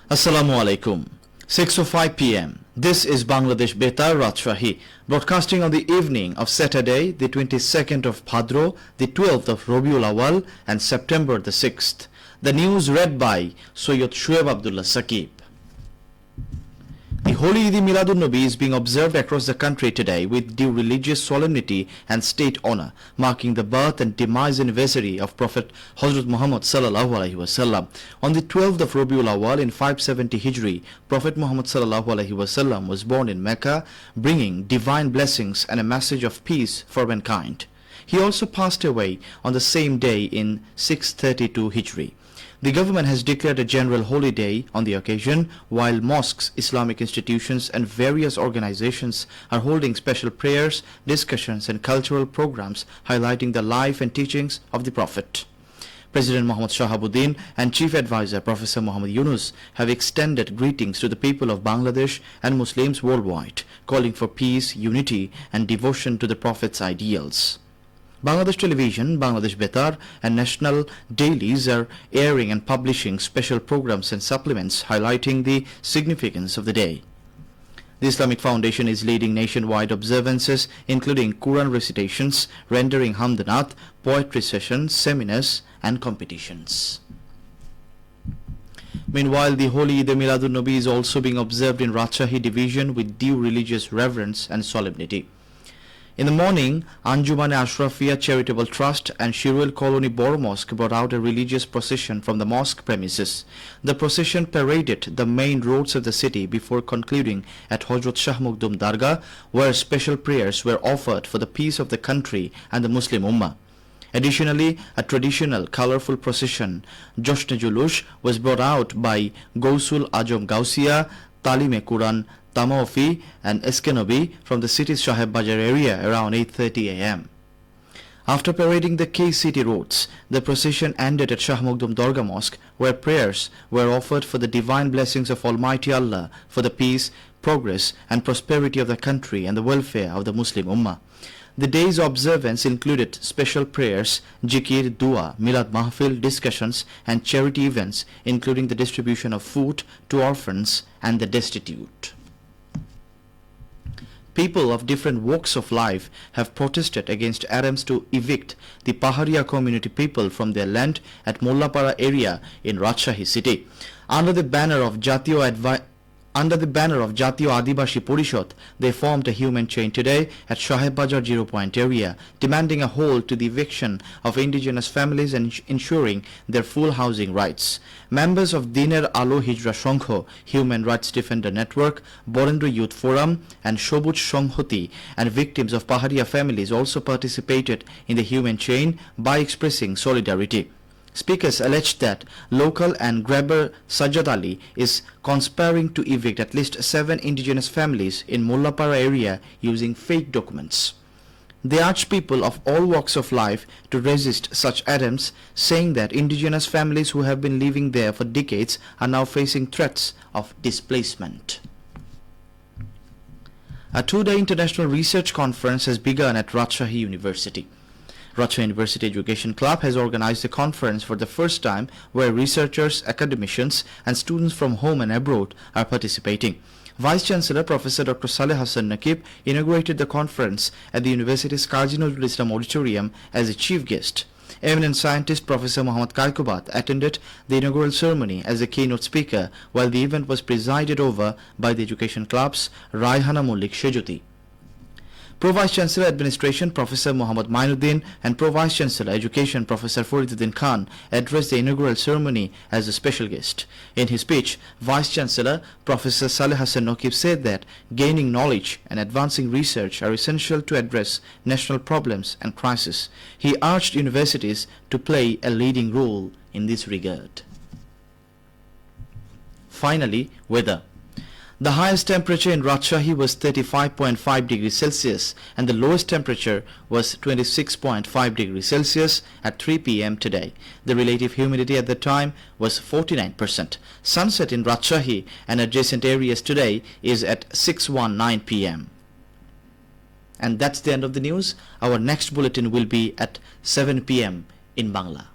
Assalamu alaikum. 6:05 p.m. This is Bangladesh Betar Rajshahi, broadcasting on the evening of Saturday, the 22nd of Bhadro, the 12th of Rabiul Awal, and September the 6th. The news read by Sayyid Shuaib Abdullah Saqib. The Holy Eid Miladun-Nabi is being observed across the country today with due religious solemnity and state honor, marking the birth and demise anniversary of Prophet Hazrat Muhammad sallallahu alaihi wasallam. On the 12th of Rabiul Awal in 570 Hijri, Prophet Muhammad sallallahu alaihi wasallam was born in Mecca, bringing divine blessings and a message of peace for mankind. He also passed away on the same day in 632 Hijri. The government has declared a general holiday on the occasion, while mosques, Islamic institutions and various organizations are holding special prayers, discussions and cultural programs highlighting the life and teachings of the Prophet. President Muhammad Shahabuddin and Chief Advisor Professor Muhammad Yunus have extended greetings to the people of Bangladesh and Muslims worldwide, calling for peace, unity and devotion to the Prophet's ideals. Bangladesh Television, Bangladesh Betar and national dailies are airing and publishing special programs and supplements highlighting the significance of the day. The Islamic Foundation is leading nationwide observances including Quran recitations, rendering Hamdanat, poetry sessions, seminars and competitions. Meanwhile, the Holy Eid Miladun-Nabi is also being observed in Rajshahi division with due religious reverence and solemnity. In the morning, Anjuman-e-Ashrafia Charitable Trust and Shirul Colony Boro Mosque brought out a religious procession from the mosque premises. The procession paraded the main roads of the city before concluding at Hazrat Shah Mukdum Dargah, where special prayers were offered for the peace of the country and the Muslim Ummah. Additionally, a traditional colorful procession, Joshne-Julush, was brought out by Gausul Ajam Gausia, Talim-e-Quran, Tamaofi and Eskenobi from the city's Shaheb Bajar area around 8:30 a.m. After parading the key city roads, the procession ended at Shah Mukdum Dargah Mosque, where prayers were offered for the divine blessings of Almighty Allah for the peace, progress and prosperity of the country and the welfare of the Muslim Ummah. The day's observance included special prayers, jikir, dua, milad mahfil, discussions and charity events, including the distribution of food to orphans and the destitute. People of different walks of life have protested against attempts to evict the Paharia community people from their land at Mollapara area in Rajshahi city. Under the banner of Jatiyo Adibashi Porishad, they formed a human chain today at Shaheb Bajar 0 Point area, demanding a halt to the eviction of indigenous families and ensuring their full housing rights. Members of Diner Alo Hijra Shongho, Human Rights Defender Network, Borendra Youth Forum and Shobuj Shonghoti and victims of Paharia families also participated in the human chain by expressing solidarity. Speakers alleged that local and grabber Sajjad Ali is conspiring to evict at least 7 indigenous families in Mollapara area using fake documents. They urged people of all walks of life to resist such attempts, saying that indigenous families who have been living there for decades are now facing threats of displacement. A 2-day international research conference has begun at Rajshahi University. Rajshahi University Education Club has organized a conference for the first time where researchers, academicians and students from home and abroad are participating. Vice-Chancellor Professor Dr. Saleh Hassan Nakib inaugurated the conference at the university's Kazi Nazrul Islam Auditorium as a chief guest. Eminent scientist Professor Muhammad Kaikobat attended the inaugural ceremony as a keynote speaker, while the event was presided over by the Education Club's Raihana Mullik Shejoti. Pro-Vice Chancellor Administration Professor Muhammad Mainuddin and Pro-Vice Chancellor Education Professor Fariduddin Khan addressed the inaugural ceremony as a special guest. In his speech, Vice Chancellor Professor Saleh Hassan Nakib said that gaining knowledge and advancing research are essential to address national problems and crises. He urged universities to play a leading role in this regard. Finally, weather. The highest temperature in Rajshahi was 35.5 degrees Celsius and the lowest temperature was 26.5 degrees Celsius at 3 p.m. today. The relative humidity at the time was 49%. Sunset in Rajshahi and adjacent areas today is at 6:19 p.m. And that's the end of the news. Our next bulletin will be at 7 p.m. in Bangla.